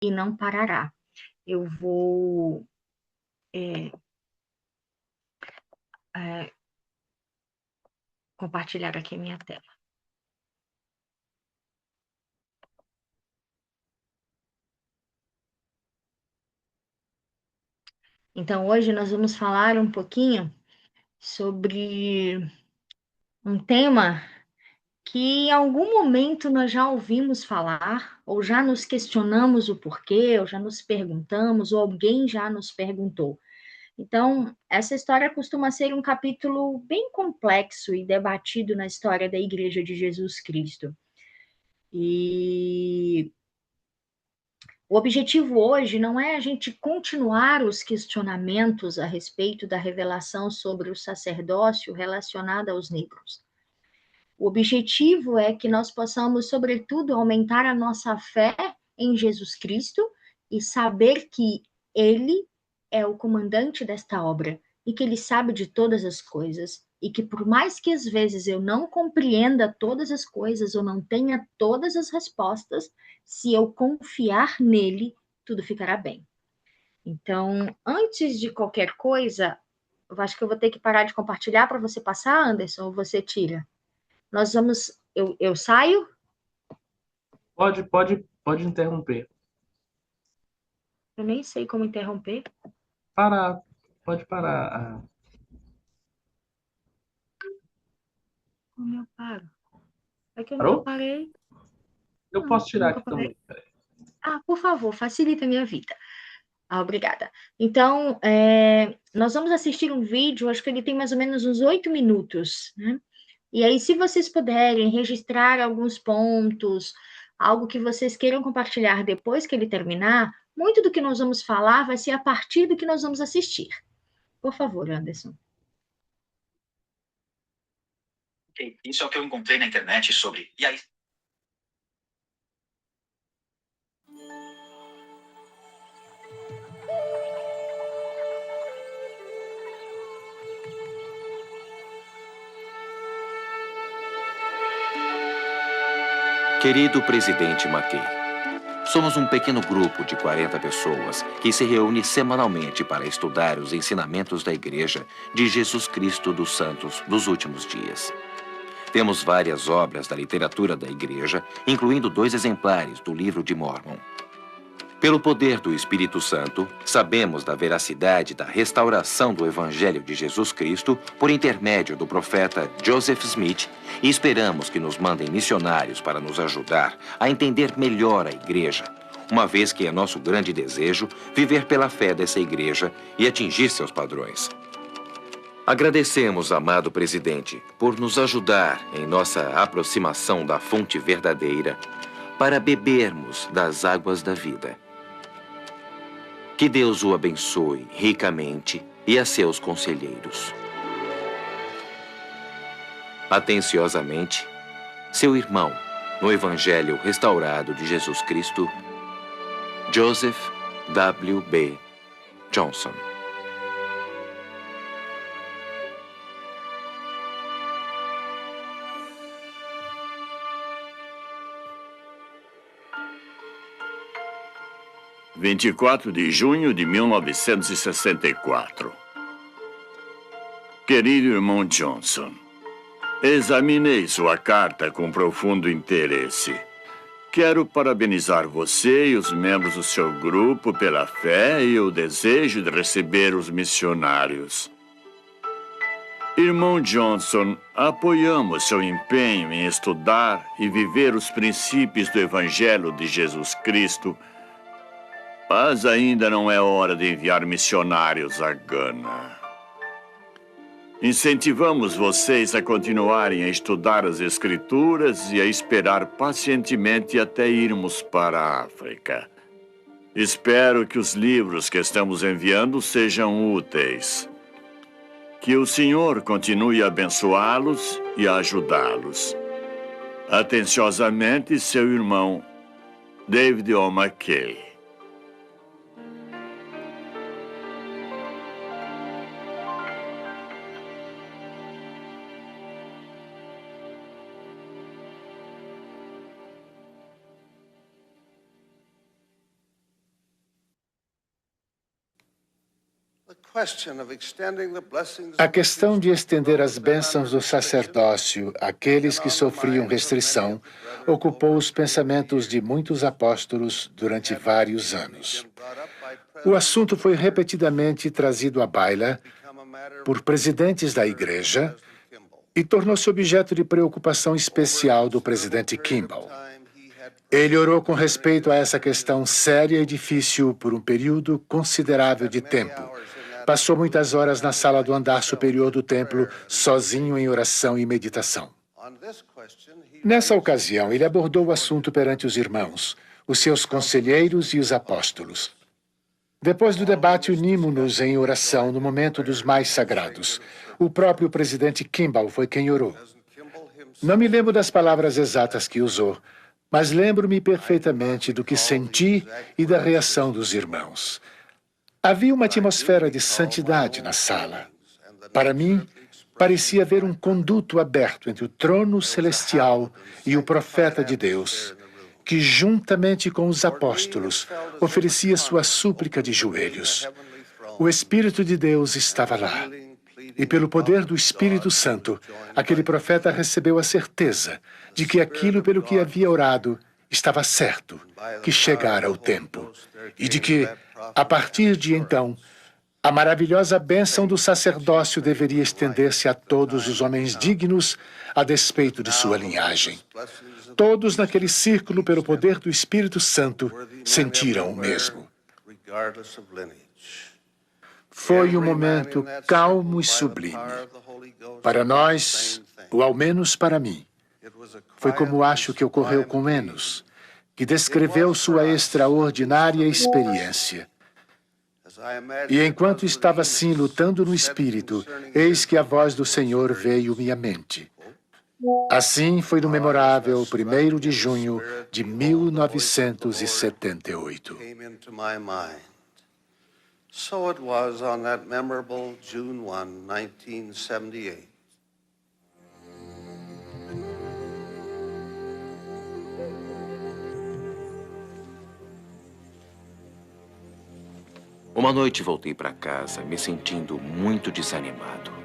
e não parará. Eu vou é, compartilhar aqui a minha tela. Então, hoje nós vamos falar um pouquinho sobre um tema que em algum momento nós já ouvimos falar, ou já nos questionamos o porquê, ou já nos perguntamos, ou alguém já nos perguntou. Então, essa história costuma ser um capítulo bem complexo e debatido na história da Igreja de Jesus Cristo. E o objetivo hoje não é a gente continuar os questionamentos a respeito da revelação sobre o sacerdócio relacionada aos negros. O objetivo é que nós possamos, sobretudo, aumentar a nossa fé em Jesus Cristo e saber que Ele é o comandante desta obra e que Ele sabe de todas as coisas e que, por mais que às vezes eu não compreenda todas as coisas ou não tenha todas as respostas, se eu confiar nele, tudo ficará bem. Então, antes de qualquer coisa, eu acho que eu vou ter que parar de compartilhar para você passar, Anderson, ou você tira? Nós vamos. Eu saio? Pode interromper. Eu nem sei como interromper. Parar, pode parar. Como eu paro? É que eu nunca Parou? parei. Eu Não, posso tirar nunca aqui parei. também. Peraí. Ah, por favor, facilita a minha vida. Ah, obrigada. Então, nós vamos assistir um vídeo, acho que ele tem mais ou menos uns 8 minutos, né? E aí, se vocês puderem registrar alguns pontos, algo que vocês queiram compartilhar depois que ele terminar, muito do que nós vamos falar vai ser a partir do que nós vamos assistir. Por favor, Anderson. Ok, isso é o que eu encontrei na internet sobre. E aí? Querido presidente McKay, somos um pequeno grupo de 40 pessoas que se reúne semanalmente para estudar os ensinamentos da Igreja de Jesus Cristo dos Santos dos últimos dias. Temos várias obras da literatura da Igreja, incluindo 2 exemplares do Livro de Mórmon. Pelo poder do Espírito Santo, sabemos da veracidade da restauração do Evangelho de Jesus Cristo por intermédio do profeta Joseph Smith e esperamos que nos mandem missionários para nos ajudar a entender melhor a Igreja, uma vez que é nosso grande desejo viver pela fé dessa Igreja e atingir seus padrões. Agradecemos, amado presidente, por nos ajudar em nossa aproximação da fonte verdadeira para bebermos das águas da vida. Que Deus o abençoe ricamente e a seus conselheiros. Atenciosamente, seu irmão, no Evangelho restaurado de Jesus Cristo, Joseph W. B. Johnson. – 24 de junho de 1964. Querido irmão Johnson, examinei sua carta com profundo interesse. Quero parabenizar você e os membros do seu grupo pela fé e o desejo de receber os missionários. Irmão Johnson, apoiamos seu empenho em estudar e viver os princípios do Evangelho de Jesus Cristo, mas ainda não é hora de enviar missionários a Gana. Incentivamos vocês a continuarem a estudar as Escrituras e a esperar pacientemente até irmos para a África. Espero que os livros que estamos enviando sejam úteis. Que o Senhor continue a abençoá-los e a ajudá-los. Atenciosamente, seu irmão, David O. McKay. A questão de estender as bênçãos do sacerdócio àqueles que sofriam restrição ocupou os pensamentos de muitos apóstolos durante vários anos. O assunto foi repetidamente trazido à baila por presidentes da igreja e tornou-se objeto de preocupação especial do presidente Kimball. Ele orou com respeito a essa questão séria e difícil por um período considerável de tempo. Passou muitas horas na sala do andar superior do templo, sozinho em oração e meditação. Nessa ocasião, ele abordou o assunto perante os irmãos, os seus conselheiros e os apóstolos. Depois do debate, unimos-nos em oração no momento dos mais sagrados. O próprio presidente Kimball foi quem orou. Não me lembro das palavras exatas que usou, mas lembro-me perfeitamente do que senti e da reação dos irmãos. Havia uma atmosfera de santidade na sala. Para mim, parecia haver um conduto aberto entre o trono celestial e o profeta de Deus, que, juntamente com os apóstolos, oferecia sua súplica de joelhos. O Espírito de Deus estava lá. E pelo poder do Espírito Santo, aquele profeta recebeu a certeza de que aquilo pelo que havia orado estava certo, que chegara o tempo, e de que, a partir de então, a maravilhosa bênção do sacerdócio deveria estender-se a todos os homens dignos, a despeito de sua linhagem. Todos naquele círculo, pelo poder do Espírito Santo, sentiram o mesmo. Foi um momento calmo e sublime. Para nós, ou ao menos para mim, foi como acho que ocorreu com Enos, que descreveu sua extraordinária experiência. E enquanto estava assim lutando no Espírito, eis que a voz do Senhor veio-me à mente. Assim foi no memorável 1º de junho de 1978. So it was on that memorable June 1, 1978. Uma noite voltei para casa me sentindo muito desanimado.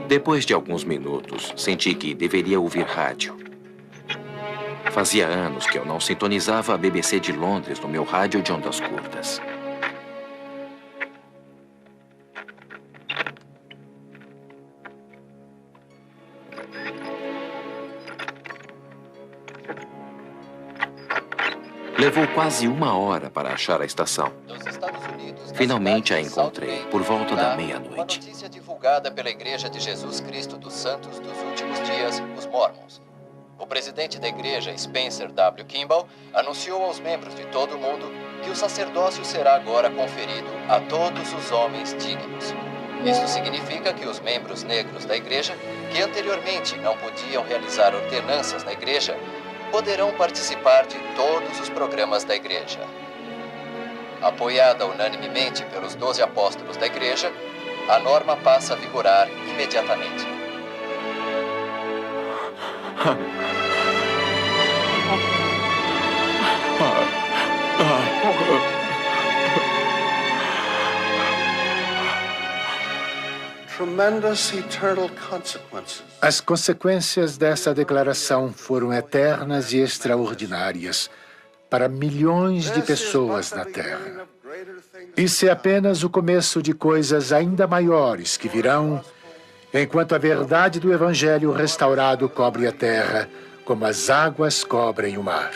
Depois de alguns minutos, senti que deveria ouvir rádio. Fazia anos que eu não sintonizava a BBC de Londres no meu rádio de ondas curtas. Levou quase 1 hora para achar a estação. Finalmente a encontrei, por volta da meia-noite. Uma notícia divulgada pela Igreja de Jesus Cristo dos Santos dos Últimos Dias, os Mormons. O presidente da igreja, Spencer W. Kimball, anunciou aos membros de todo o mundo que o sacerdócio será agora conferido a todos os homens dignos. Isso significa que os membros negros da igreja, que anteriormente não podiam realizar ordenanças na igreja, poderão participar de todos os programas da igreja. Apoiada unanimemente pelos 12 apóstolos da igreja, a norma passa a vigorar imediatamente. As consequências dessa declaração foram eternas e extraordinárias. para milhões de pessoas na Terra. Isso é apenas o começo de coisas ainda maiores que virão enquanto a verdade do Evangelho restaurado cobre a terra, como as águas cobrem o mar.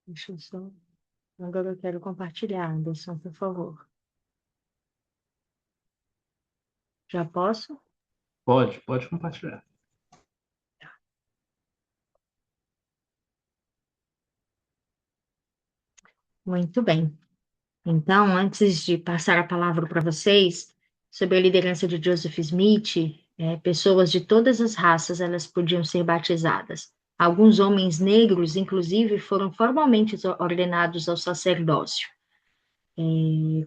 Deixa eu só... Agora eu quero compartilhar, Anderson, por favor. Já posso? Pode compartilhar. Muito bem. Então, antes de passar a palavra para vocês, sobre a liderança de Joseph Smith, pessoas de todas as raças, elas podiam ser batizadas. Alguns homens negros, inclusive, foram formalmente ordenados ao sacerdócio.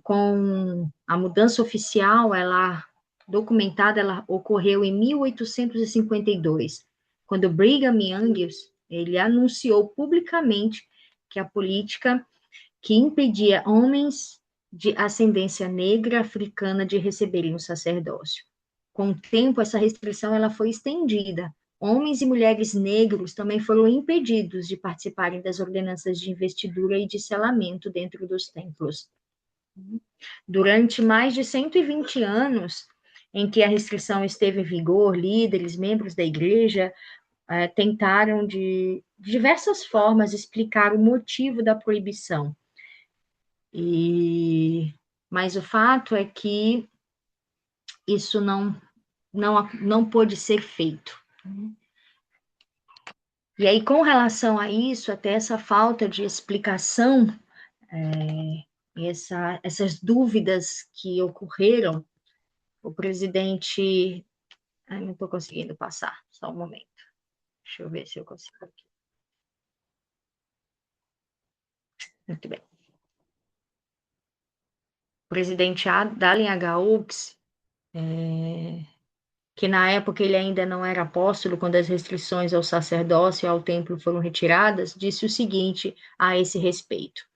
Com a mudança oficial, ela documentada, ela ocorreu em 1852, quando Brigham Young, ele anunciou publicamente que a política que impedia homens de ascendência negra africana de receberem o sacerdócio. Com o tempo, essa restrição ela foi estendida. Homens e mulheres negros também foram impedidos de participarem das ordenanças de investidura e de selamento dentro dos templos. Durante mais de 120 anos em que a restrição esteve em vigor, líderes, membros da igreja, tentaram de diversas formas explicar o motivo da proibição. Mas o fato é que isso não pôde ser feito. E aí, com relação a isso, até essa falta de explicação, essas dúvidas que ocorreram, o presidente... não estou conseguindo passar, só um momento. Deixa eu ver se eu consigo aqui. Muito bem. O presidente Dallin H. Oaks, que na época ele ainda não era apóstolo, quando as restrições ao sacerdócio e ao templo foram retiradas, disse o seguinte a esse respeito: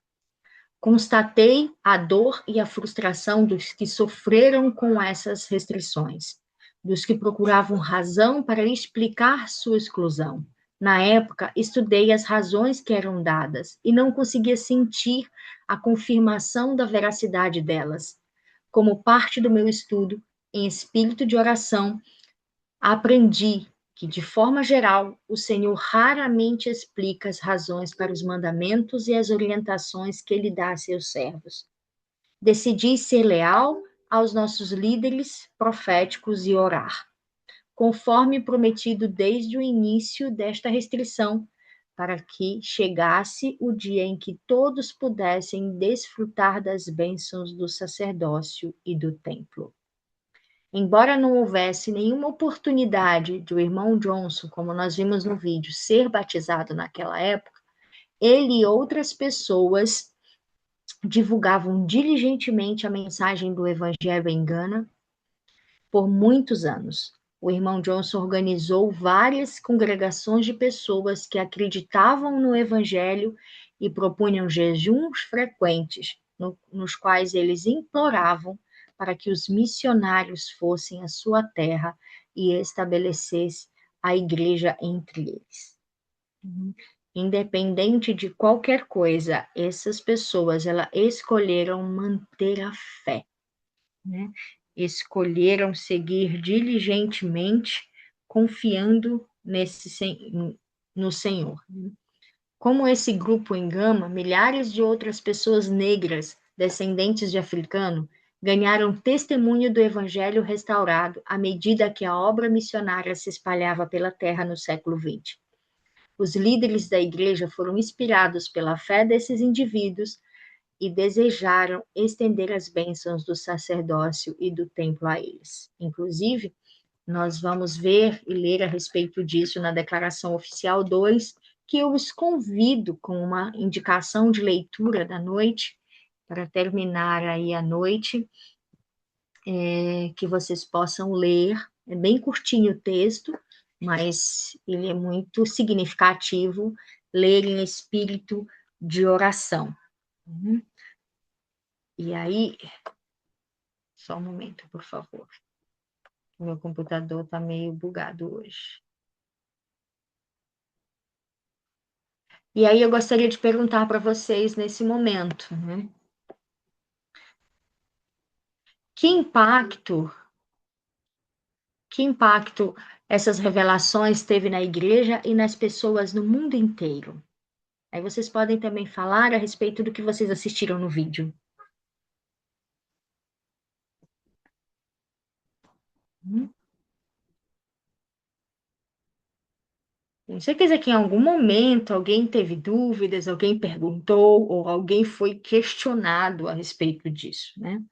constatei a dor e a frustração dos que sofreram com essas restrições, dos que procuravam razão para explicar sua exclusão. Na época, estudei as razões que eram dadas e não conseguia sentir a confirmação da veracidade delas. Como parte do meu estudo, em espírito de oração, aprendi que, de forma geral, o Senhor raramente explica as razões para os mandamentos e as orientações que Ele dá a seus servos. Decidi ser leal aos nossos líderes proféticos e orar, conforme prometido desde o início desta restrição, para que chegasse o dia em que todos pudessem desfrutar das bênçãos do sacerdócio e do templo. Embora não houvesse nenhuma oportunidade de o irmão Johnson, como nós vimos no vídeo, ser batizado naquela época, ele e outras pessoas divulgavam diligentemente a mensagem do Evangelho em Gana por muitos anos. O irmão Johnson organizou várias congregações de pessoas que acreditavam no Evangelho e propunham jejuns frequentes, nos quais eles imploravam para que os missionários fossem à sua terra e estabelecessem a igreja entre eles. Independente de qualquer coisa, essas pessoas escolheram manter a fé, né? Escolheram seguir diligentemente, confiando no Senhor. Como esse grupo em Gama, milhares de outras pessoas negras, descendentes de africano, ganharam testemunho do Evangelho restaurado à medida que a obra missionária se espalhava pela terra no século XX. Os líderes da igreja foram inspirados pela fé desses indivíduos e desejaram estender as bênçãos do sacerdócio e do templo a eles. Inclusive, nós vamos ver e ler a respeito disso na Declaração Oficial 2, que eu os convido com uma indicação de leitura da noite, para terminar aí a noite, que vocês possam ler. É bem curtinho o texto, mas ele é muito significativo, ler em espírito de oração. E aí, só um momento, por favor. Meu computador está meio bugado hoje. E aí eu gostaria de perguntar para vocês nesse momento, né? Que impacto essas revelações teve na igreja e nas pessoas no mundo inteiro? Aí vocês podem também falar a respeito do que vocês assistiram no vídeo. Com certeza que em algum momento alguém teve dúvidas, alguém perguntou ou alguém foi questionado a respeito disso, né?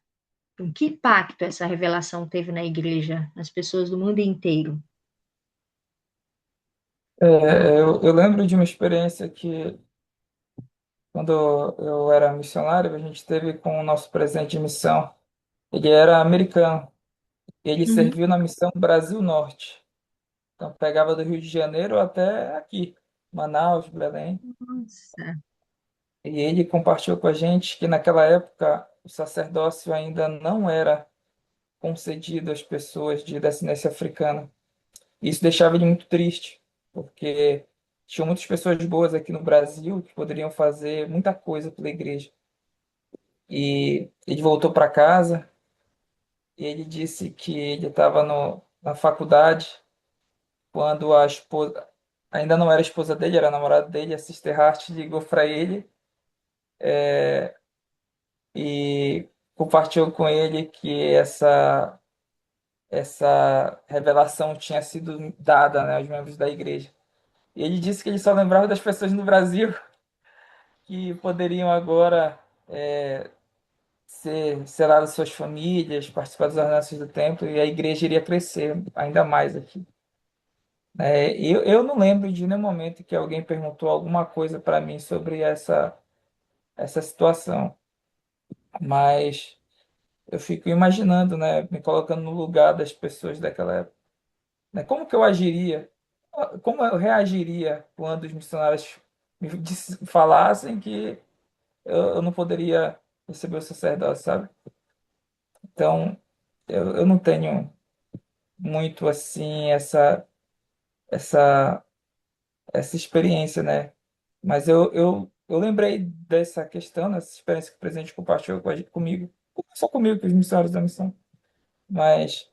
Então, que impacto essa revelação teve na igreja, nas pessoas do mundo inteiro? Eu lembro de uma experiência que, quando eu era missionário, a gente teve com o nosso presidente de missão. Ele era americano. Ele Uhum. serviu na missão Brasil Norte. Então, pegava do Rio de Janeiro até aqui, Manaus, Belém. Nossa. E ele compartilhou com a gente que, naquela época, o sacerdócio ainda não era concedido às pessoas de descendência africana. Isso deixava ele muito triste, porque tinham muitas pessoas boas aqui no Brasil que poderiam fazer muita coisa pela igreja. E ele voltou para casa e ele disse que ele estava na faculdade quando a esposa, ainda não era a esposa dele, era a namorada dele, a Sister Hart, ligou para ele e compartilhou com ele que essa revelação tinha sido dada, né, aos membros da igreja. E ele disse que ele só lembrava das pessoas no Brasil que poderiam agora ser lá das suas famílias, participar das ordenanças do templo, e a igreja iria crescer ainda mais aqui. Eu não lembro de nenhum momento que alguém perguntou alguma coisa para mim sobre essa situação, mas eu fico imaginando, né, me colocando no lugar das pessoas daquela época, né, como que eu agiria, como eu reagiria quando os missionários falassem que eu não poderia receber o sacerdócio, sabe? Então, eu não tenho muito assim essa, essa experiência, né? Mas eu lembrei dessa questão, dessa experiência que o presidente compartilhou comigo, não só comigo, com os missionários da missão, mas,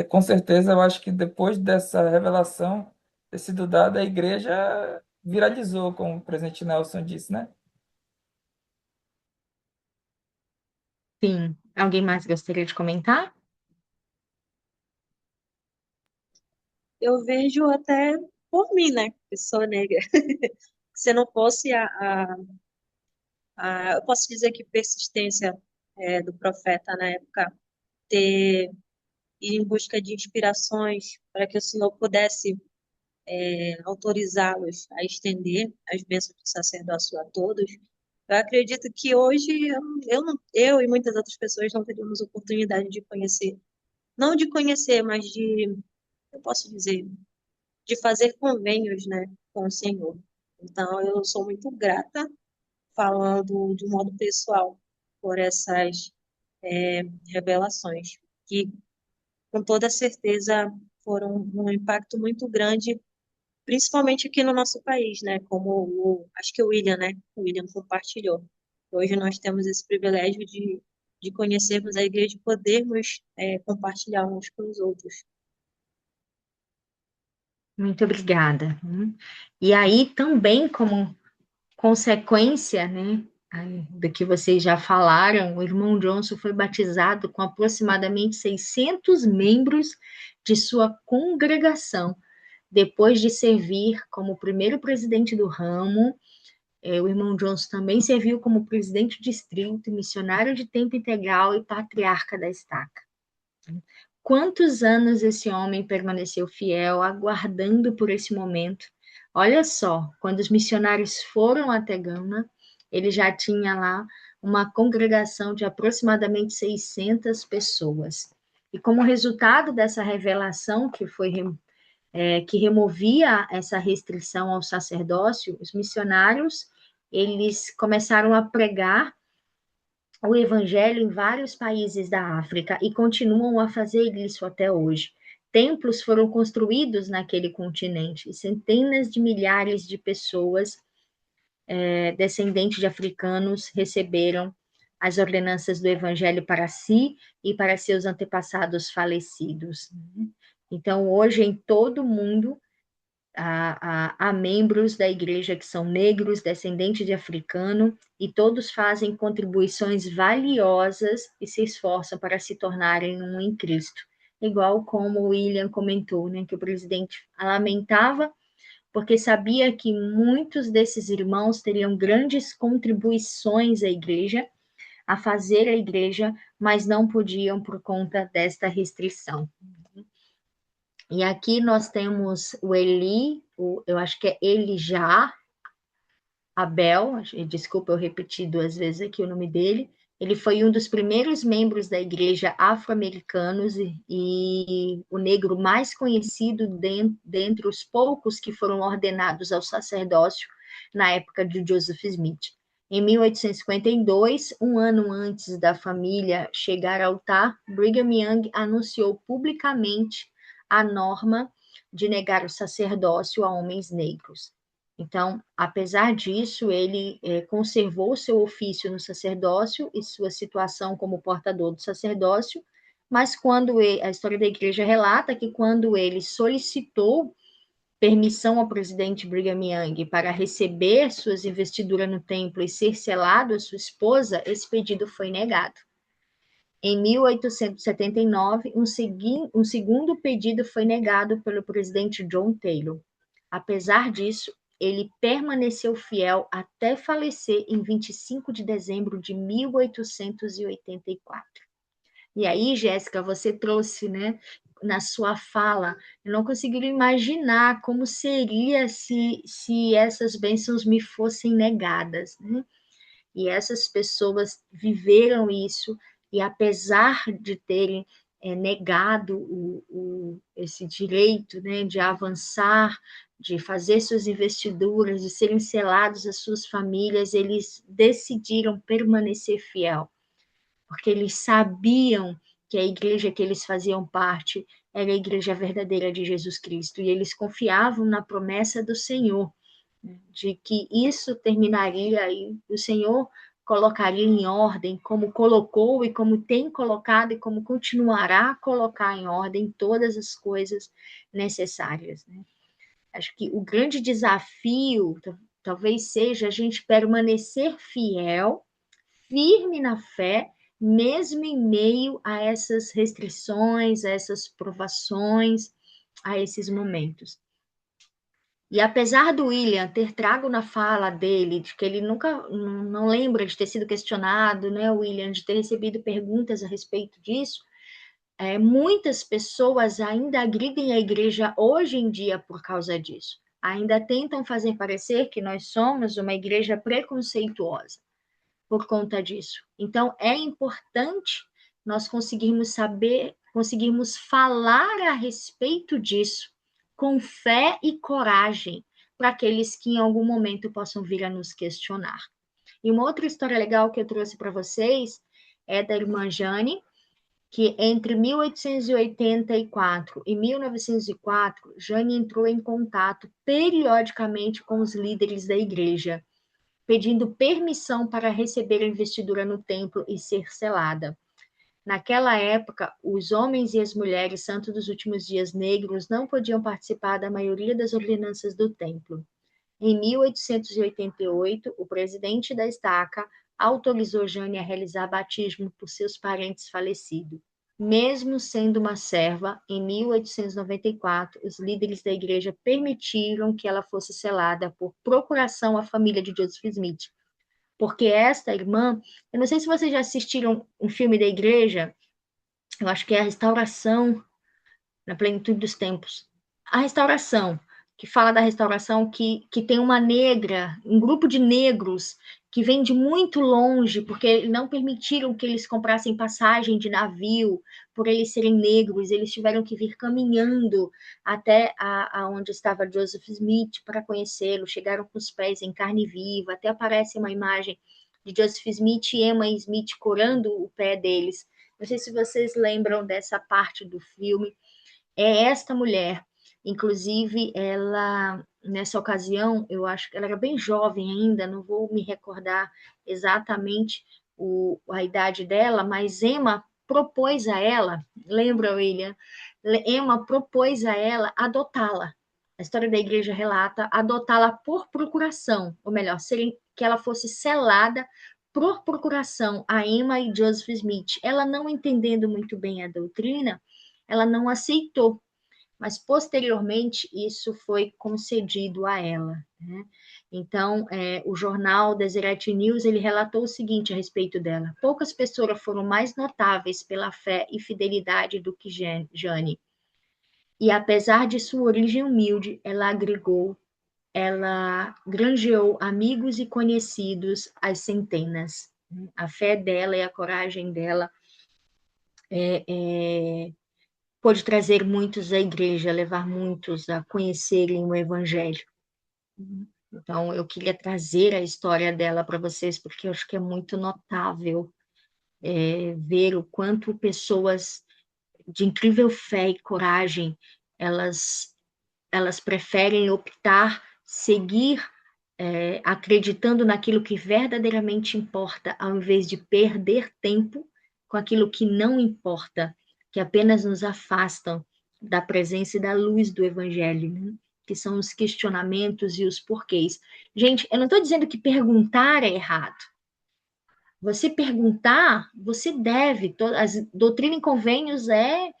com certeza eu acho que depois dessa revelação ter sido dada, a igreja viralizou, como o presidente Nelson disse, né? Sim. Alguém mais gostaria de comentar? Eu vejo até por mim, né, que sou negra. Se não fosse eu posso dizer que persistência do profeta na época ter ido em busca de inspirações para que o Senhor pudesse autorizá-los a estender as bênçãos do sacerdócio a todos. Eu acredito que hoje eu e muitas outras pessoas não teríamos oportunidade de conhecer, não de conhecer, mas eu posso dizer, de fazer convênios, né, com o Senhor. Então, eu sou muito grata, falando de um modo pessoal, por essas revelações, que com toda certeza foram um impacto muito grande, principalmente aqui no nosso país, né, como acho que o William, né, o William compartilhou. Hoje nós temos esse privilégio de conhecermos a igreja e podermos compartilhar uns com os outros. Muito obrigada. E aí, também, como consequência, né, do que vocês já falaram, o irmão Johnson foi batizado com aproximadamente 600 membros de sua congregação. depois de servir como primeiro presidente do ramo. O irmão Johnson também serviu como presidente do distrito, missionário de tempo integral e patriarca da estaca. Quantos anos esse homem permaneceu fiel, aguardando por esse momento? Olha só, quando os missionários foram até Gana, ele já tinha lá uma congregação de aproximadamente 600 pessoas. E como resultado dessa revelação que removia essa restrição ao sacerdócio, os missionários, eles começaram a pregar o evangelho em vários países da África e continuam a fazer isso até hoje. Templos foram construídos naquele continente e centenas de milhares de pessoas descendentes de africanos receberam as ordenanças do evangelho para si e para seus antepassados falecidos. Então, hoje, em todo o mundo, há membros da igreja que são negros, descendentes de africano, e todos fazem contribuições valiosas e se esforçam para se tornarem um em Cristo. Igual como o William comentou, né, que o presidente lamentava, porque sabia que muitos desses irmãos teriam grandes contribuições à igreja, a fazer a igreja, mas não podiam por conta desta restrição. E aqui nós temos o Eli, eu acho que é Elijah Abel, desculpa eu repeti 2 vezes aqui o nome dele. Ele foi um dos primeiros membros da igreja afro-americanos e o negro mais conhecido dentre os poucos que foram ordenados ao sacerdócio na época de Joseph Smith. Em 1852, um ano antes da família chegar ao altar, Brigham Young anunciou publicamente a norma de negar o sacerdócio a homens negros. Então, apesar disso, ele conservou seu ofício no sacerdócio e sua situação como portador do sacerdócio, mas a história da igreja relata que quando ele solicitou permissão ao presidente Brigham Young para receber suas investiduras no templo e ser selado a sua esposa, esse pedido foi negado. Em 1879, um segundo pedido foi negado pelo presidente John Taylor. Apesar disso, ele permaneceu fiel até falecer em 25 de dezembro de 1884. E aí, Jéssica, você trouxe, né, na sua fala, eu não conseguiria imaginar como seria se essas bênçãos me fossem negadas, né? E essas pessoas viveram isso, e apesar de terem negado esse direito, né, de avançar, de fazer suas investiduras, de serem selados as suas famílias, eles decidiram permanecer fiel, porque eles sabiam que a igreja que eles faziam parte era a igreja verdadeira de Jesus Cristo, e eles confiavam na promessa do Senhor, de que isso terminaria e o Senhor colocaria em ordem, como colocou e como tem colocado e como continuará a colocar em ordem todas as coisas necessárias, né? Acho que o grande desafio talvez seja a gente permanecer fiel, firme na fé, mesmo em meio a essas restrições, a essas provações, a esses momentos. E apesar do William ter trago na fala dele, de que ele nunca, não lembra de ter sido questionado, né, William, de ter recebido perguntas a respeito disso, muitas pessoas ainda agridem a igreja hoje em dia por causa disso. Ainda tentam fazer parecer que nós somos uma igreja preconceituosa por conta disso. Então, é importante nós conseguirmos falar a respeito disso com fé e coragem para aqueles que em algum momento possam vir a nos questionar. E uma outra história legal que eu trouxe para vocês é da irmã Jane, que entre 1884 e 1904, Jane entrou em contato periodicamente com os líderes da igreja, pedindo permissão para receber a investidura no templo e ser selada. Naquela época, os homens e as mulheres santos dos últimos dias negros não podiam participar da maioria das ordenanças do templo. Em 1888, o presidente da estaca autorizou Jane a realizar batismo por seus parentes falecidos. Mesmo sendo uma serva, em 1894, os líderes da igreja permitiram que ela fosse selada por procuração à família de Joseph Smith. Porque esta irmã, eu não sei se vocês já assistiram um filme da igreja, eu acho que é a Restauração, na Plenitude dos Tempos. A Restauração, que fala da restauração, que tem uma negra, um grupo de negros que vem de muito longe, porque não permitiram que eles comprassem passagem de navio, por eles serem negros, eles tiveram que vir caminhando até onde estava Joseph Smith para conhecê-lo, chegaram com os pés em carne viva, até aparece uma imagem de Joseph Smith e Emma Smith corando o pé deles. Não sei se vocês lembram dessa parte do filme. É esta mulher, inclusive, ela, nessa ocasião, eu acho que ela era bem jovem ainda, não vou me recordar exatamente a idade dela, mas Emma propôs a ela, lembra, William? Emma propôs a ela adotá-la. A história da igreja relata adotá-la por procuração, ou melhor, que ela fosse selada por procuração a Emma e Joseph Smith. Ela, não entendendo muito bem a doutrina, ela não aceitou, mas posteriormente isso foi concedido a ela, né? Então, o jornal Deseret News, ele relatou o seguinte a respeito dela: poucas pessoas foram mais notáveis pela fé e fidelidade do que Jane. E apesar de sua origem humilde, ela granjeou amigos e conhecidos às centenas. A fé dela e a coragem dela pode trazer muitos à igreja, levar muitos a conhecerem o evangelho. Então, eu queria trazer a história dela para vocês, porque eu acho que é muito notável ver o quanto pessoas de incrível fé e coragem, elas preferem optar, seguir, acreditando naquilo que verdadeiramente importa, ao invés de perder tempo com aquilo que não importa, que apenas nos afastam da presença e da luz do Evangelho, né? Que são os questionamentos e os porquês. Gente, eu não estou dizendo que perguntar é errado. Você perguntar, você deve. A doutrina em convênios é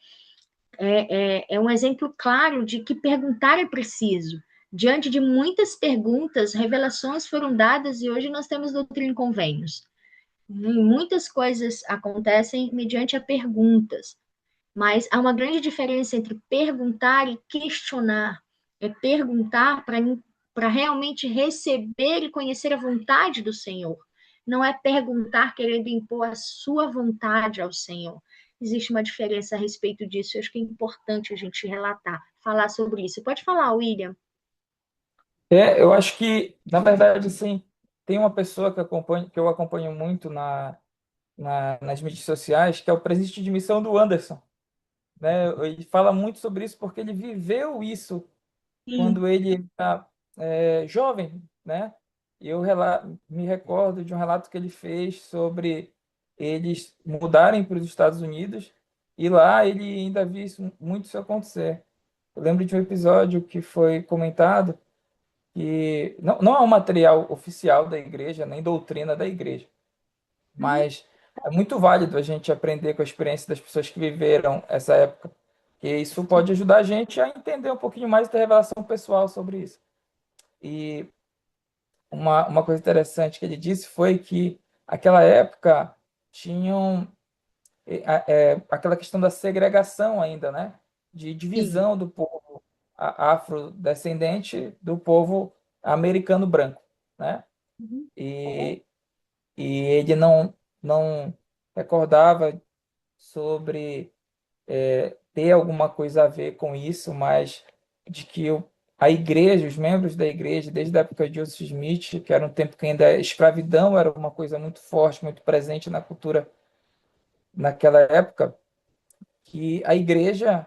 um exemplo claro de que perguntar é preciso. Diante de muitas perguntas, revelações foram dadas e hoje nós temos doutrina em convênios. E muitas coisas acontecem mediante a perguntas. Mas há uma grande diferença entre perguntar e questionar. É perguntar para realmente receber e conhecer a vontade do Senhor. Não é perguntar querendo impor a sua vontade ao Senhor. Existe uma diferença a respeito disso. Eu acho que é importante a gente relatar, falar sobre isso. Pode falar, William. Eu acho que, na verdade, sim, tem uma pessoa que eu acompanho muito nas mídias sociais, que é o presidente de missão do Anderson, né? Ele fala muito sobre isso porque ele viveu isso quando ele era jovem, né? Eu me recordo de um relato que ele fez sobre eles mudarem para os Estados Unidos e lá ele ainda viu muito isso acontecer. Eu lembro de um episódio que foi comentado que não é um material oficial da igreja, nem doutrina da igreja, mas é muito válido a gente aprender com a experiência das pessoas que viveram essa época, que isso pode ajudar a gente a entender um pouquinho mais da revelação pessoal sobre isso. E uma coisa interessante que ele disse foi que aquela época tinham aquela questão da segregação ainda, né? De divisão do povo afrodescendente do povo americano branco, né? E ele não recordava sobre ter alguma coisa a ver com isso, mas de que a igreja, os membros da igreja, desde a época de Joseph Smith, que era um tempo que ainda a escravidão era uma coisa muito forte, muito presente na cultura naquela época, que a igreja,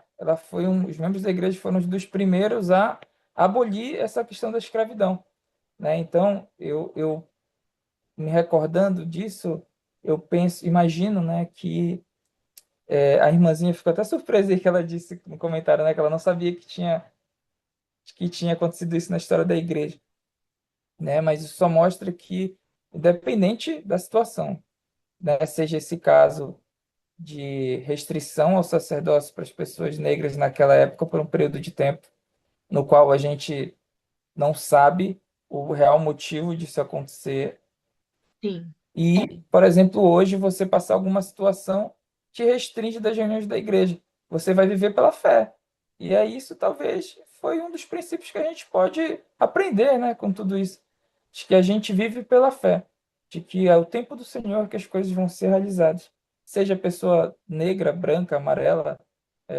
os membros da igreja foram um dos primeiros a abolir essa questão da escravidão, né? Então, eu me recordando disso, eu imagino, né, que a irmãzinha ficou até surpresa aí que ela disse no comentário, né, que ela não sabia que tinha acontecido isso na história da igreja, né? Mas isso só mostra que, independente da situação, né, seja esse caso de restrição ao sacerdócio para as pessoas negras naquela época por um período de tempo no qual a gente não sabe o real motivo disso acontecer. Sim, E, por exemplo, hoje você passar alguma situação te restringe das reuniões da igreja. Você vai viver pela fé. E é isso, talvez, foi um dos princípios que a gente pode aprender, né, com tudo isso. De que a gente vive pela fé. De que é o tempo do Senhor que as coisas vão ser realizadas. Seja pessoa negra, branca, amarela,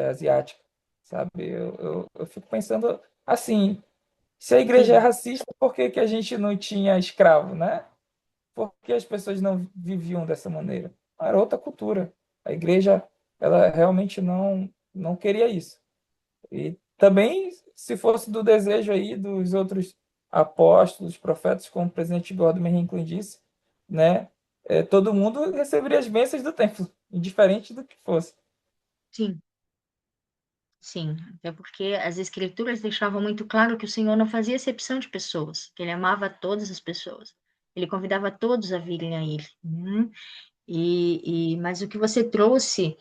asiática, sabe? Eu fico pensando assim, se a igreja é sim, racista, por que que a gente não tinha escravo, né? Porque as pessoas não viviam dessa maneira. Era outra cultura. A igreja, ela realmente não queria isso. E também, se fosse do desejo aí dos outros apóstolos, profetas, como o presidente Gordon B. Hinckley disse, né, todo mundo receberia as bênçãos do templo, indiferente do que fosse. sim. Sim, até porque as escrituras deixavam muito claro que o Senhor não fazia acepção de pessoas, que ele amava todas as pessoas. Ele convidava todos a virem a ele. Mas o que você trouxe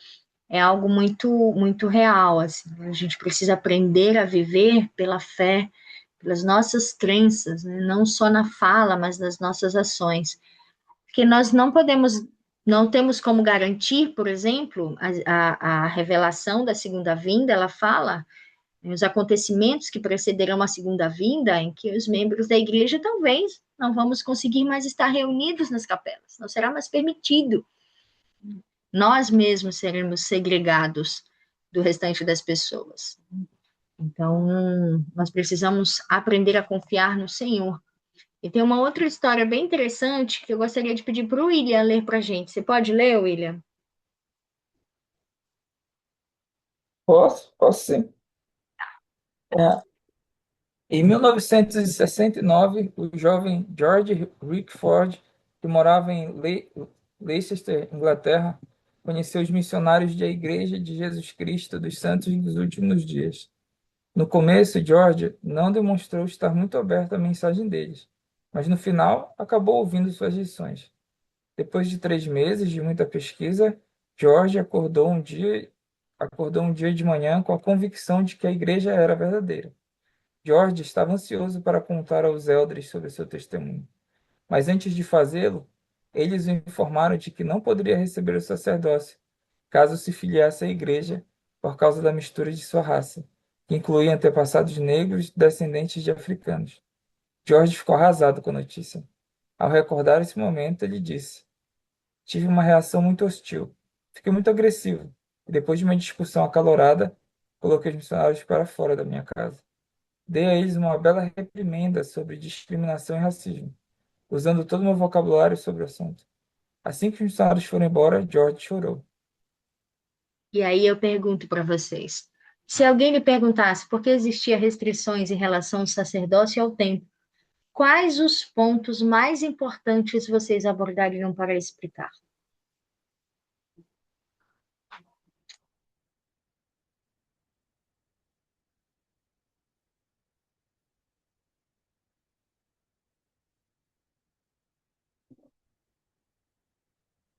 é algo muito real, assim. A gente precisa aprender a viver pela fé, pelas nossas crenças, né? Não só na fala, mas nas nossas ações. Porque nós não temos como garantir, por exemplo, a revelação da segunda vinda, ela fala os acontecimentos que precederão a segunda vinda, em que os membros da igreja talvez não vamos conseguir mais estar reunidos nas capelas, não será mais permitido. Nós mesmos seremos segregados do restante das pessoas. Então, nós precisamos aprender a confiar no Senhor. E tem uma outra história bem interessante que eu gostaria de pedir para o William ler para a gente. Você pode ler, William? Posso sim. É, Em 1969, o jovem George Rickford, que morava em Leicester, Inglaterra, conheceu os missionários da Igreja de Jesus Cristo dos Santos dos Últimos Dias. No começo, George não demonstrou estar muito aberto à mensagem deles, mas no final acabou ouvindo suas lições. Depois de 3 meses de muita pesquisa, George acordou um dia de manhã com a convicção de que a igreja era verdadeira. George estava ansioso para contar aos elders sobre seu testemunho, mas antes de fazê-lo, eles o informaram de que não poderia receber o sacerdócio caso se filiasse à igreja por causa da mistura de sua raça, que incluía antepassados negros descendentes de africanos. George ficou arrasado com a notícia. Ao recordar esse momento, ele disse: Tive uma reação muito hostil. Fiquei muito agressivo, e depois de uma discussão acalorada, coloquei os missionários para fora da minha casa. Dei a eles uma bela reprimenda sobre discriminação e racismo, usando todo o meu vocabulário sobre o assunto. Assim que os missionários foram embora, George chorou. E aí eu pergunto para vocês: se alguém lhe perguntasse por que existia restrições em relação ao sacerdócio e ao templo, quais os pontos mais importantes vocês abordariam para explicar?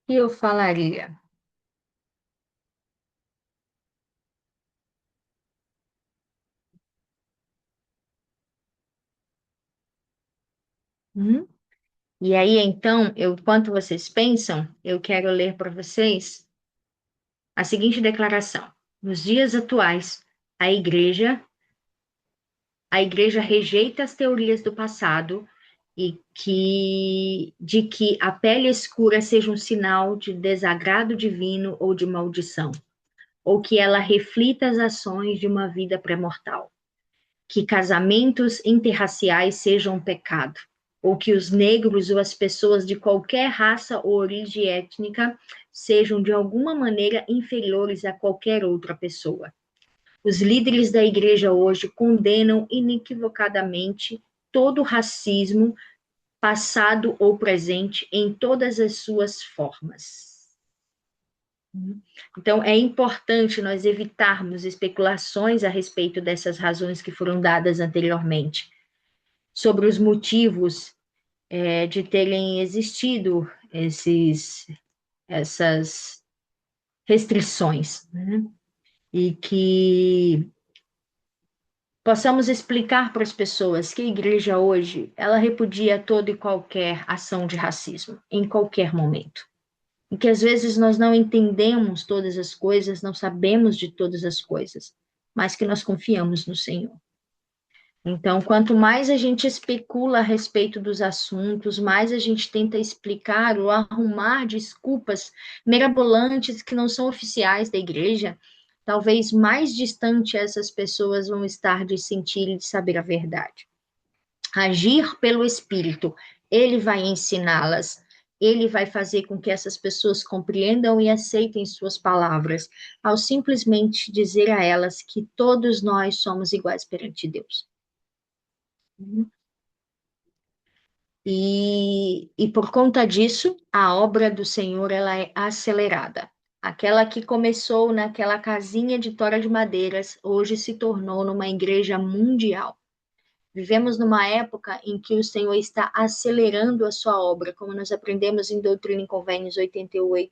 E eu falaria: "Hum?" E aí, então, enquanto vocês pensam, eu quero ler para vocês a seguinte declaração: nos dias atuais, a igreja, a igreja rejeita as teorias do passado de que a pele escura seja um sinal de desagrado divino ou de maldição, ou que ela reflita as ações de uma vida pré-mortal, que casamentos interraciais sejam um pecado, ou que os negros ou as pessoas de qualquer raça ou origem étnica sejam de alguma maneira inferiores a qualquer outra pessoa. Os líderes da igreja hoje condenam inequivocadamente todo racismo, passado ou presente, em todas as suas formas. Então, é importante nós evitarmos especulações a respeito dessas razões que foram dadas anteriormente, sobre os motivos de terem existido essas restrições, né? E que possamos explicar para as pessoas que a igreja hoje, ela repudia toda e qualquer ação de racismo, em qualquer momento. E que às vezes nós não entendemos todas as coisas, não sabemos de todas as coisas, mas que nós confiamos no Senhor. Então, quanto mais a gente especula a respeito dos assuntos, mais a gente tenta explicar ou arrumar desculpas mirabolantes que não são oficiais da igreja, talvez mais distante essas pessoas vão estar de sentir e de saber a verdade. Agir pelo Espírito, ele vai ensiná-las, ele vai fazer com que essas pessoas compreendam e aceitem suas palavras, ao simplesmente dizer a elas que todos nós somos iguais perante Deus. E por conta disso, a obra do Senhor ela é acelerada. Aquela que começou naquela casinha de tora de madeiras, hoje se tornou numa igreja mundial. Vivemos numa época em que o Senhor está acelerando a sua obra, como nós aprendemos em Doutrina e Convênios 88,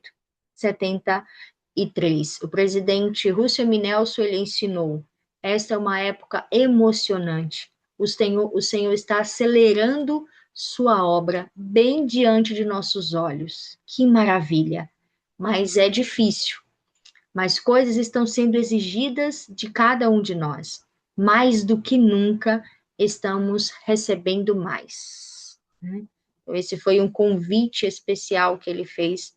73. O presidente Russell M. Nelson, ele ensinou, esta é uma época emocionante. O Senhor está acelerando sua obra bem diante de nossos olhos. Que maravilha! Mas é difícil. Mas coisas estão sendo exigidas de cada um de nós. Mais do que nunca, estamos recebendo mais. Então, esse foi um convite especial que ele fez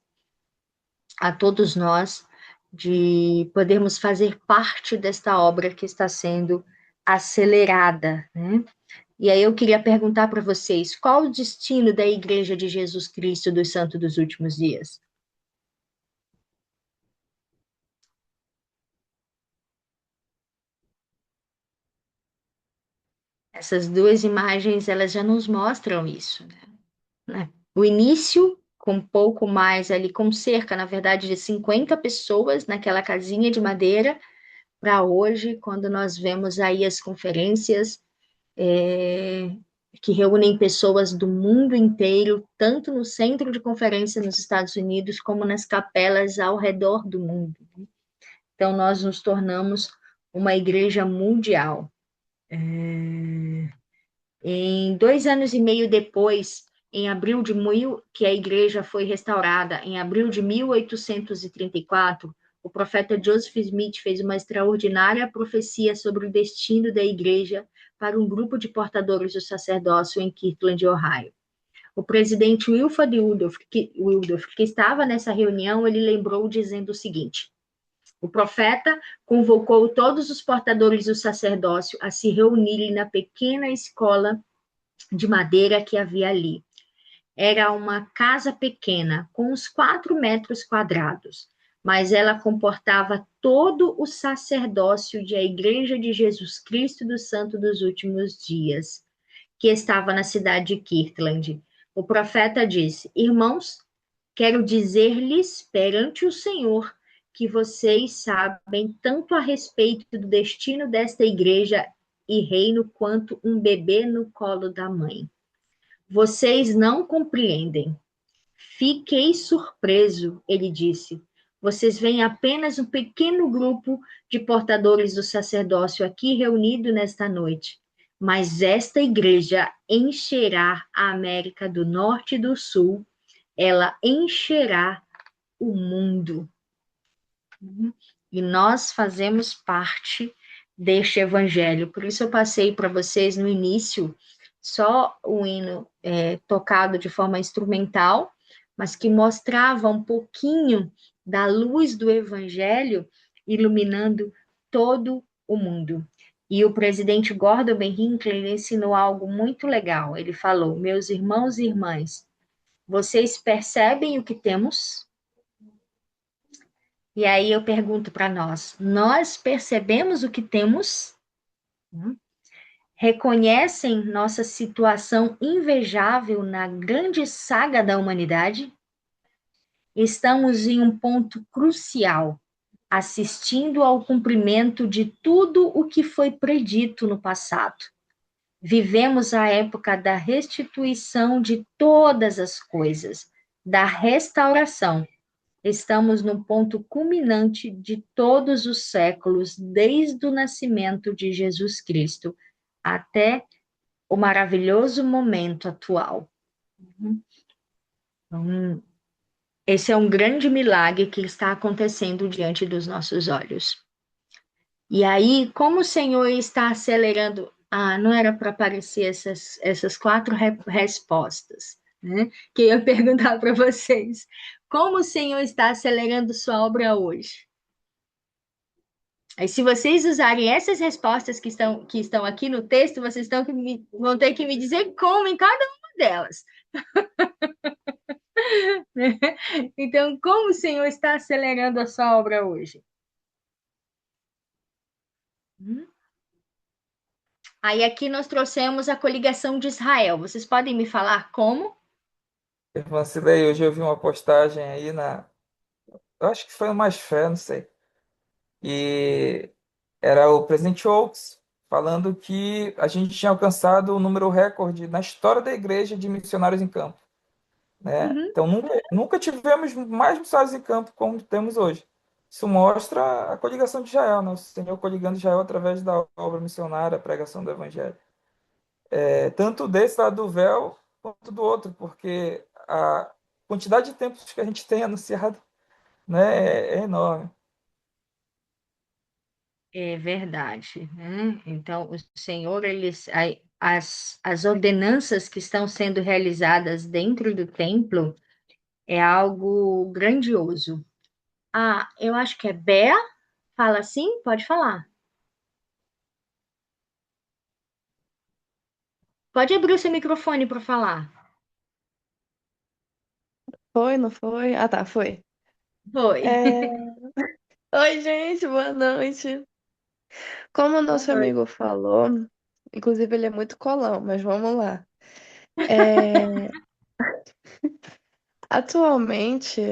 a todos nós, de podermos fazer parte desta obra que está sendo acelerada, né? E aí eu queria perguntar para vocês, qual o destino da Igreja de Jesus Cristo dos Santos dos Últimos Dias? Essas duas imagens, elas já nos mostram isso, né? O início, com um pouco mais ali, com cerca, na verdade, de 50 pessoas naquela casinha de madeira, para hoje, quando nós vemos aí as conferências que reúnem pessoas do mundo inteiro, tanto no centro de conferência nos Estados Unidos, como nas capelas ao redor do mundo. Então, nós nos tornamos uma igreja mundial. Em 2 anos e meio depois, em abril de que a igreja foi restaurada, em abril de 1834, o profeta Joseph Smith fez uma extraordinária profecia sobre o destino da igreja para um grupo de portadores do sacerdócio em Kirtland, Ohio. O presidente Wilford Woodruff, que estava nessa reunião, ele lembrou dizendo o seguinte: o profeta convocou todos os portadores do sacerdócio a se reunirem na pequena escola de madeira que havia ali. Era uma casa pequena, com uns 4 metros quadrados, mas ela comportava todo o sacerdócio de a Igreja de Jesus Cristo dos Santos dos Últimos Dias, que estava na cidade de Kirtland. O profeta disse: irmãos, quero dizer-lhes perante o Senhor que vocês sabem tanto a respeito do destino desta igreja e reino quanto um bebê no colo da mãe. Vocês não compreendem. Fiquei surpreso, ele disse. Vocês veem apenas um pequeno grupo de portadores do sacerdócio aqui reunido nesta noite, mas esta igreja encherá a América do Norte e do Sul, ela encherá o mundo. E nós fazemos parte deste evangelho. Por isso eu passei para vocês no início só o hino tocado de forma instrumental, mas que mostrava um pouquinho da luz do evangelho iluminando todo o mundo. E o presidente Gordon B. Hinckley ensinou algo muito legal. Ele falou: meus irmãos e irmãs, vocês percebem o que temos? E aí eu pergunto para nós percebemos o que temos? Reconhecem nossa situação invejável na grande saga da humanidade? Estamos em um ponto crucial, assistindo ao cumprimento de tudo o que foi predito no passado. Vivemos a época da restituição de todas as coisas, da restauração. Estamos no ponto culminante de todos os séculos, desde o nascimento de Jesus Cristo até o maravilhoso momento atual. Então, esse é um grande milagre que está acontecendo diante dos nossos olhos. E aí, como o Senhor está acelerando? Ah, não era para aparecer essas quatro respostas, né? Que eu ia perguntar para vocês. Como o Senhor está acelerando sua obra hoje? Aí, se vocês usarem essas respostas que estão aqui no texto, vocês vão ter que me dizer como em cada uma delas. Então, como o Senhor está acelerando a sua obra hoje? Aí aqui nós trouxemos a coligação de Israel. Vocês podem me falar como? Vacilei, hoje eu vi uma postagem aí eu acho que foi no Mais Fé, não sei. E era o presidente Oaks falando que a gente tinha alcançado o número recorde na história da igreja de missionários em campo, né? Uhum. Então nunca tivemos mais missionários em campo como temos hoje. Isso mostra a coligação de Israel, né? O Senhor coligando Israel através da obra missionária, a pregação do evangelho. Tanto desse lado do véu quanto do outro, porque a quantidade de tempos que a gente tem anunciado, né, é enorme. É verdade, né? Então, o Senhor, as ordenanças que estão sendo realizadas dentro do templo é algo grandioso. Ah, eu acho que é Bea. Fala assim? Pode falar. Pode abrir o seu microfone para falar. Foi, não foi? Ah, tá, foi. Foi. É, oi, gente, boa noite. Como o nosso Oi. amigo falou, inclusive ele é muito colão, mas vamos lá. É, Atualmente,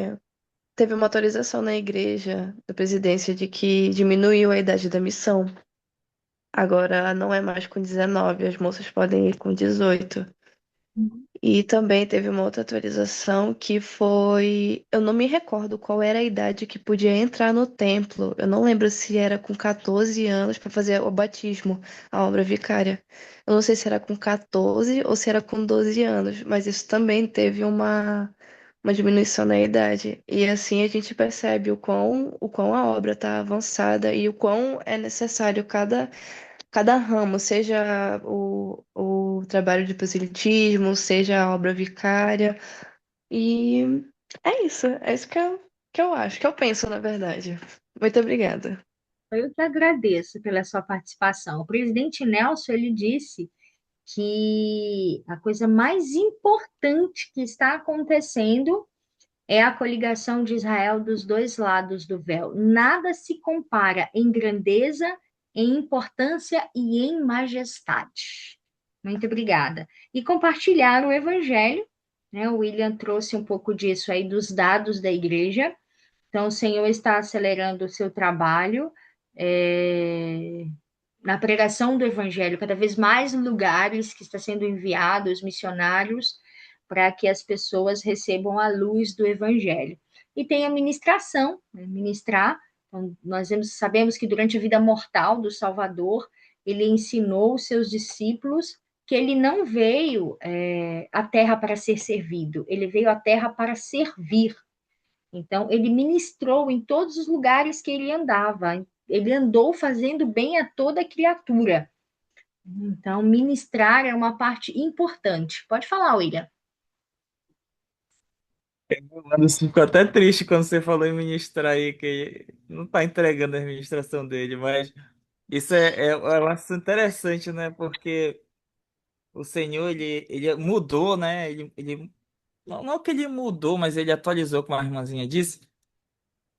teve uma atualização na igreja da presidência de que diminuiu a idade da missão. Agora não é mais com 19, as moças podem ir com 18. E também teve uma outra atualização que foi. Eu não me recordo qual era a idade que podia entrar no templo. Eu não lembro se era com 14 anos para fazer o batismo, a obra vicária. Eu não sei se era com 14 ou se era com 12 anos, mas isso também teve uma diminuição na idade. E assim a gente percebe o quão a obra está avançada e o quão é necessário cada ramo, seja o trabalho de proselitismo, seja a obra vicária. E é isso que eu acho, que eu penso, na verdade. Muito obrigada. Eu que agradeço pela sua participação. O presidente Nelson, ele disse que a coisa mais importante que está acontecendo é a coligação de Israel dos dois lados do véu. Nada se compara em grandeza, em importância e em majestade. Muito obrigada. E compartilhar o evangelho, né? O William trouxe um pouco disso aí dos dados da igreja. Então, o Senhor está acelerando o seu trabalho na pregação do evangelho, cada vez mais lugares que está sendo enviados missionários para que as pessoas recebam a luz do evangelho. E tem a ministração, né? Ministrar. Então, sabemos que durante a vida mortal do Salvador, ele ensinou os seus discípulos que ele não veio à terra para ser servido, ele veio à terra para servir. Então, ele ministrou em todos os lugares que ele andava. Ele andou fazendo bem a toda criatura. Então, ministrar é uma parte importante. Pode falar, William. Mano, ficou até triste quando você falou em ministrar aí, que não está entregando a administração dele, mas isso é um assunto interessante, né? Porque o Senhor, ele mudou, né? Não que ele mudou, mas ele atualizou, como a irmãzinha disse.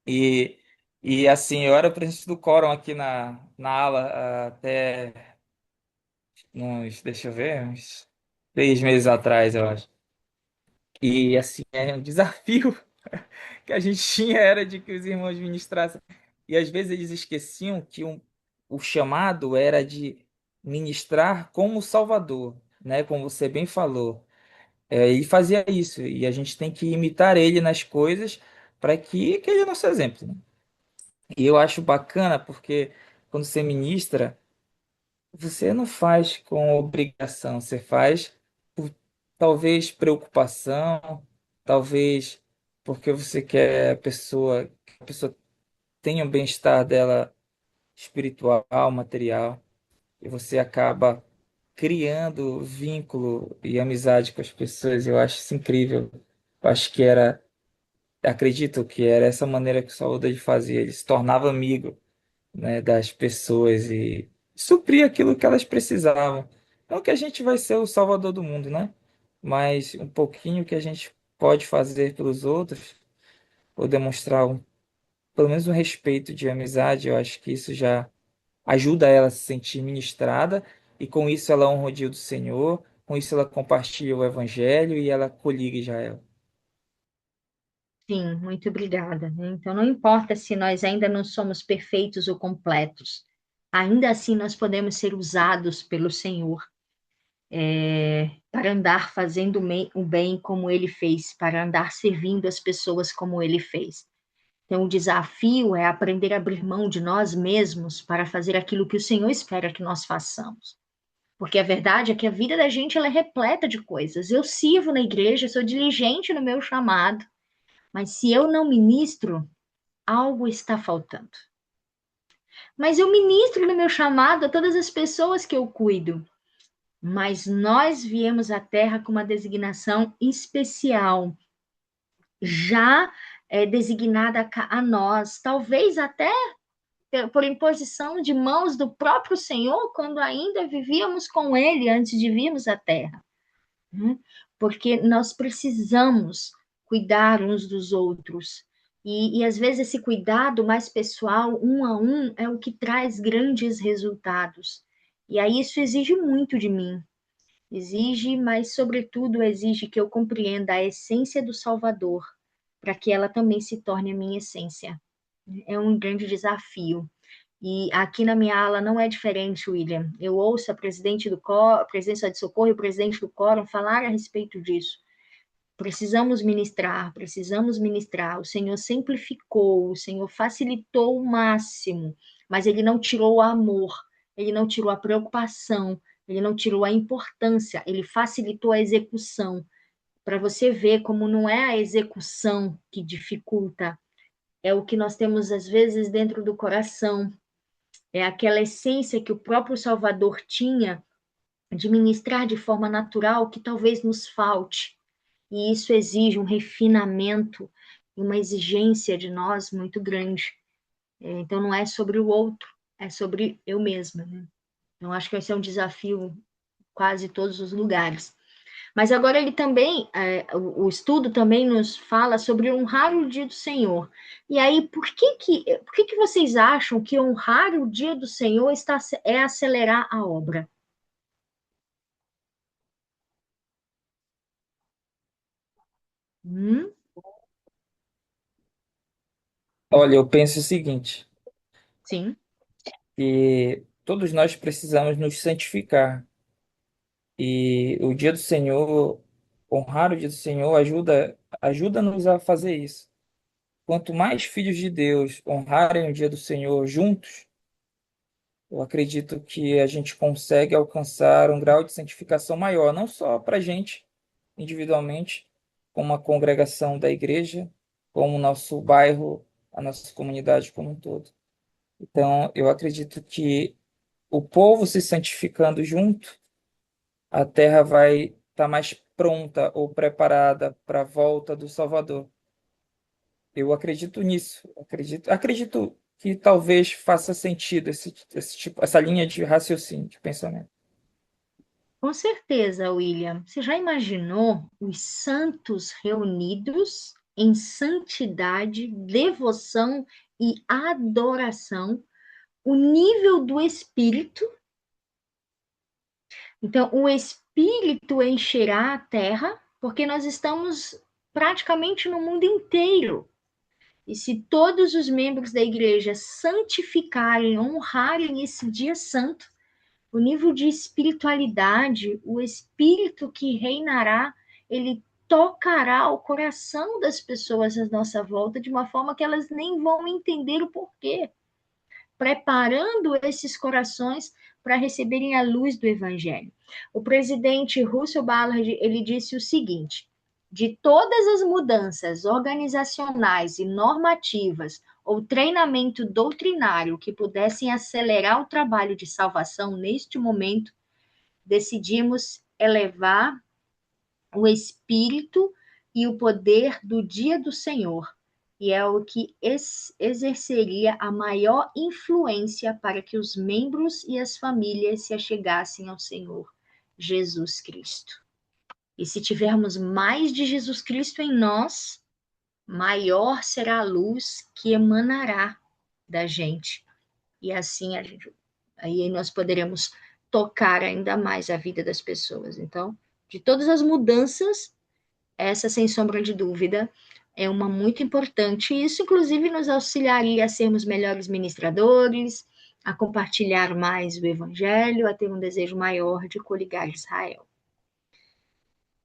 E, e assim, eu era o presidente do quórum aqui na ala até deixa eu ver, uns 3 meses atrás, eu acho. E assim, é um desafio que a gente tinha era de que os irmãos ministrassem. E às vezes eles esqueciam que o chamado era de ministrar como Salvador, né? Como você bem falou. Ele fazia isso, e a gente tem que imitar ele nas coisas para que ele é nosso exemplo, né? E eu acho bacana porque quando você ministra, você não faz com obrigação, você faz por talvez preocupação, talvez porque você quer que a pessoa tenha o bem-estar dela espiritual, material, e você acaba criando vínculo e amizade com as pessoas. Eu acho isso incrível. Eu acho que acredito que era essa maneira que o Saúde fazia, ele se tornava amigo, né, das pessoas e suprir aquilo que elas precisavam. Não que a gente vai ser o salvador do mundo, né? Mas um pouquinho que a gente pode fazer pelos outros, ou demonstrar pelo menos um respeito de amizade, eu acho que isso já ajuda ela a se sentir ministrada, e com isso ela honra o dia do Senhor, com isso ela compartilha o evangelho e ela coliga Israel. Sim, muito obrigada, né? Então, não importa se nós ainda não somos perfeitos ou completos, ainda assim nós podemos ser usados pelo Senhor, para andar fazendo o bem como Ele fez, para andar servindo as pessoas como Ele fez. Então, o desafio é aprender a abrir mão de nós mesmos para fazer aquilo que o Senhor espera que nós façamos. Porque a verdade é que a vida da gente ela é repleta de coisas. Eu sirvo na igreja, sou diligente no meu chamado, mas se eu não ministro, algo está faltando. Mas eu ministro no meu chamado a todas as pessoas que eu cuido. Mas nós viemos à Terra com uma designação especial, já designada a nós, talvez até por imposição de mãos do próprio Senhor, quando ainda vivíamos com Ele antes de virmos à Terra. Né? Porque nós precisamos cuidar uns dos outros. E às vezes esse cuidado mais pessoal, um a um, é o que traz grandes resultados. E aí isso exige muito de mim. Exige, mas sobretudo exige que eu compreenda a essência do Salvador, para que ela também se torne a minha essência. É um grande desafio. E aqui na minha ala não é diferente, William. Eu ouço a presidente do a presidência de socorro e o presidente do quórum falar a respeito disso. Precisamos ministrar, precisamos ministrar. O Senhor simplificou, o Senhor facilitou o máximo, mas Ele não tirou o amor, Ele não tirou a preocupação, Ele não tirou a importância, Ele facilitou a execução. Para você ver como não é a execução que dificulta, é o que nós temos às vezes dentro do coração, é aquela essência que o próprio Salvador tinha de ministrar de forma natural que talvez nos falte. E isso exige um refinamento e uma exigência de nós muito grande. Então, não é sobre o outro, é sobre eu mesma. Né? Então, acho que esse é um desafio quase todos os lugares. Mas agora ele também, o estudo também nos fala sobre honrar o dia do Senhor. E aí, por que vocês acham que honrar o dia do Senhor é acelerar a obra? Olha, eu penso o seguinte, Sim. que todos nós precisamos nos santificar. E o dia do Senhor, honrar o dia do Senhor, ajuda-nos a fazer isso. Quanto mais filhos de Deus honrarem o dia do Senhor juntos, eu acredito que a gente consegue alcançar um grau de santificação maior, não só para a gente, individualmente, como a congregação da igreja, como o nosso bairro, a nossa comunidade como um todo. Então, eu acredito que o povo se santificando junto, a terra vai estar mais pronta ou preparada para a volta do Salvador. Eu acredito nisso. Acredito que talvez faça sentido esse tipo, essa linha de raciocínio, de pensamento. Com certeza, William. Você já imaginou os santos reunidos em santidade, devoção e adoração, o nível do Espírito? Então, o Espírito encherá a terra, porque nós estamos praticamente no mundo inteiro. E se todos os membros da igreja santificarem, honrarem esse dia santo, o nível de espiritualidade, o espírito que reinará, ele tocará o coração das pessoas à nossa volta de uma forma que elas nem vão entender o porquê, preparando esses corações para receberem a luz do Evangelho. O presidente Russell Ballard, ele disse o seguinte: de todas as mudanças organizacionais e normativas ou treinamento doutrinário que pudessem acelerar o trabalho de salvação neste momento, decidimos elevar o espírito e o poder do dia do Senhor, e é o que exerceria a maior influência para que os membros e as famílias se achegassem ao Senhor Jesus Cristo. E se tivermos mais de Jesus Cristo em nós, maior será a luz que emanará da gente. E assim aí nós poderemos tocar ainda mais a vida das pessoas. Então, de todas as mudanças, essa, sem sombra de dúvida, é uma muito importante. Isso, inclusive, nos auxiliaria a sermos melhores ministradores, a compartilhar mais o Evangelho, a ter um desejo maior de coligar Israel.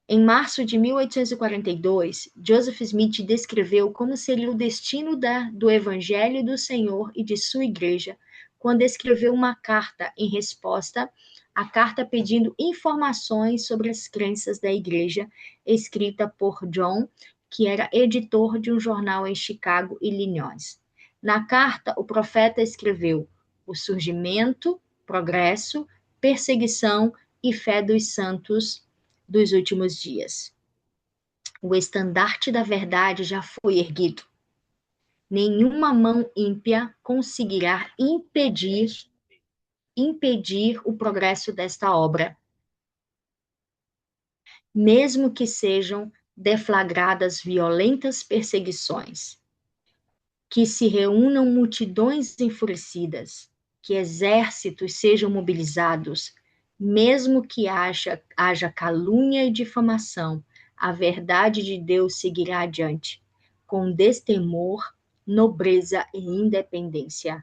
Em março de 1842, Joseph Smith descreveu como seria o destino do Evangelho do Senhor e de sua igreja, quando escreveu uma carta em resposta à carta pedindo informações sobre as crenças da igreja, escrita por John, que era editor de um jornal em Chicago, Illinois. Na carta, o profeta escreveu o surgimento, progresso, perseguição e fé dos santos dos últimos dias. O estandarte da verdade já foi erguido. Nenhuma mão ímpia conseguirá impedir o progresso desta obra, mesmo que sejam deflagradas violentas perseguições, que se reúnam multidões enfurecidas, que exércitos sejam mobilizados, mesmo que haja calúnia e difamação, a verdade de Deus seguirá adiante, com destemor, nobreza e independência,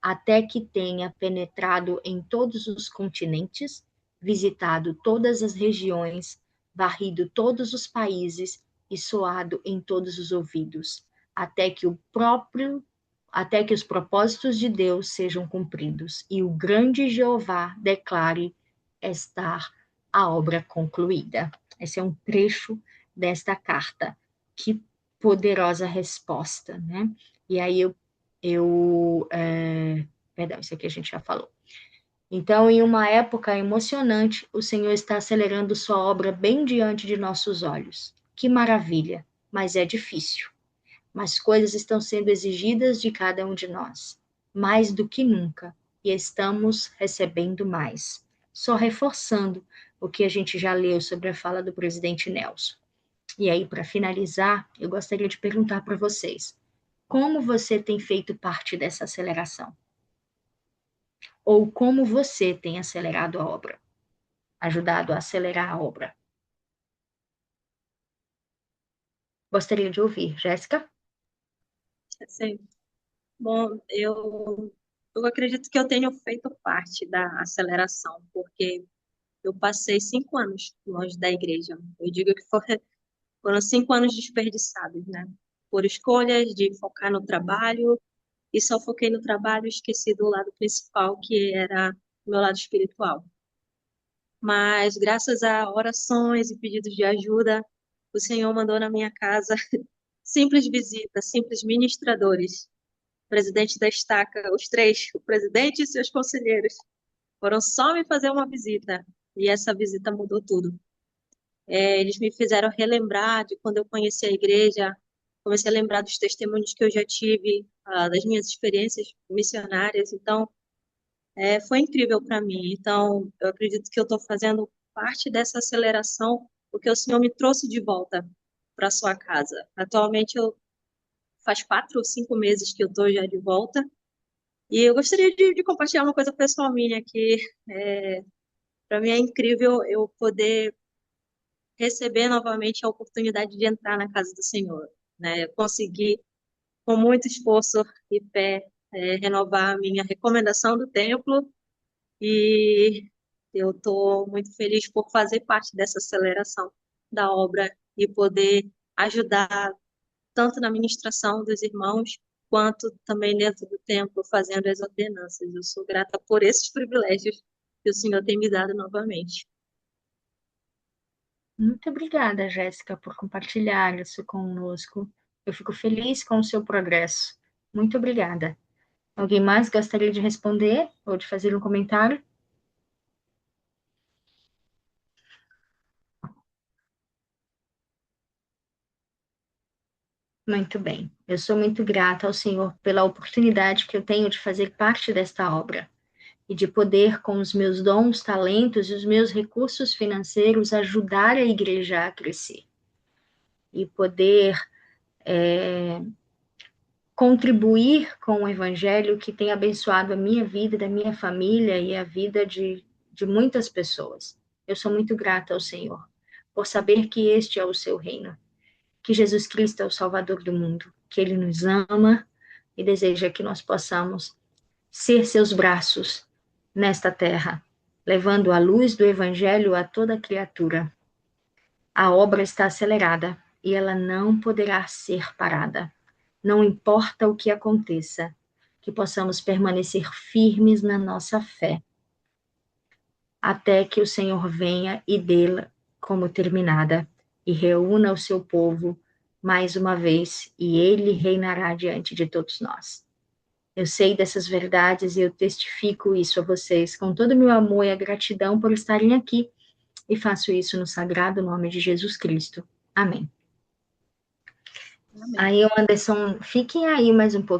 até que tenha penetrado em todos os continentes, visitado todas as regiões, varrido todos os países e soado em todos os ouvidos, até que os propósitos de Deus sejam cumpridos e o grande Jeová declare estar a obra concluída. Esse é um trecho desta carta. Que poderosa resposta, né? E aí perdão, isso aqui a gente já falou. Então, em uma época emocionante, o Senhor está acelerando sua obra bem diante de nossos olhos. Que maravilha, mas é difícil. Mas coisas estão sendo exigidas de cada um de nós, mais do que nunca, e estamos recebendo mais. Só reforçando o que a gente já leu sobre a fala do presidente Nelson. E aí, para finalizar, eu gostaria de perguntar para vocês: como você tem feito parte dessa aceleração? Ou como você tem acelerado a obra? Ajudado a acelerar a obra? Gostaria de ouvir. Jéssica? Sim. Bom, eu acredito que eu tenho feito parte da aceleração, porque eu passei 5 anos longe da igreja. Eu digo que foram 5 anos desperdiçados, né? Por escolhas de focar no trabalho, e só foquei no trabalho e esqueci do lado principal, que era o meu lado espiritual. Mas graças a orações e pedidos de ajuda, o Senhor mandou na minha casa simples visitas, simples ministradores. O presidente da estaca, os 3, o presidente e seus conselheiros, foram só me fazer uma visita, e essa visita mudou tudo. Eles me fizeram relembrar de quando eu conheci a igreja, comecei a lembrar dos testemunhos que eu já tive, das minhas experiências missionárias. Então, foi incrível para mim. Então, eu acredito que eu estou fazendo parte dessa aceleração, porque o Senhor me trouxe de volta para a sua casa. Atualmente, faz 4 ou 5 meses que eu estou já de volta, e eu gostaria de compartilhar uma coisa pessoal minha, que para mim é incrível eu poder receber novamente a oportunidade de entrar na casa do Senhor, né? Eu consegui, com muito esforço e fé, renovar a minha recomendação do templo, e eu estou muito feliz por fazer parte dessa aceleração da obra e poder ajudar tanto na ministração dos irmãos, quanto também dentro do templo, fazendo as ordenanças. Eu sou grata por esses privilégios que o Senhor tem me dado novamente. Muito obrigada, Jéssica, por compartilhar isso conosco. Eu fico feliz com o seu progresso. Muito obrigada. Alguém mais gostaria de responder ou de fazer um comentário? Muito bem. Eu sou muito grata ao Senhor pela oportunidade que eu tenho de fazer parte desta obra e de poder, com os meus dons, talentos e os meus recursos financeiros, ajudar a igreja a crescer e poder contribuir com o evangelho que tem abençoado a minha vida, da minha família e a vida de muitas pessoas. Eu sou muito grata ao Senhor por saber que este é o seu reino, que Jesus Cristo é o Salvador do mundo, que Ele nos ama e deseja que nós possamos ser seus braços nesta terra, levando a luz do evangelho a toda criatura. A obra está acelerada e ela não poderá ser parada. Não importa o que aconteça, que possamos permanecer firmes na nossa fé, até que o Senhor venha e dê-la como terminada, e reúna o seu povo mais uma vez, e ele reinará diante de todos nós. Eu sei dessas verdades e eu testifico isso a vocês com todo o meu amor e a gratidão por estarem aqui, e faço isso no sagrado nome de Jesus Cristo. Amém. Aí, Anderson, fiquem aí mais um pouco.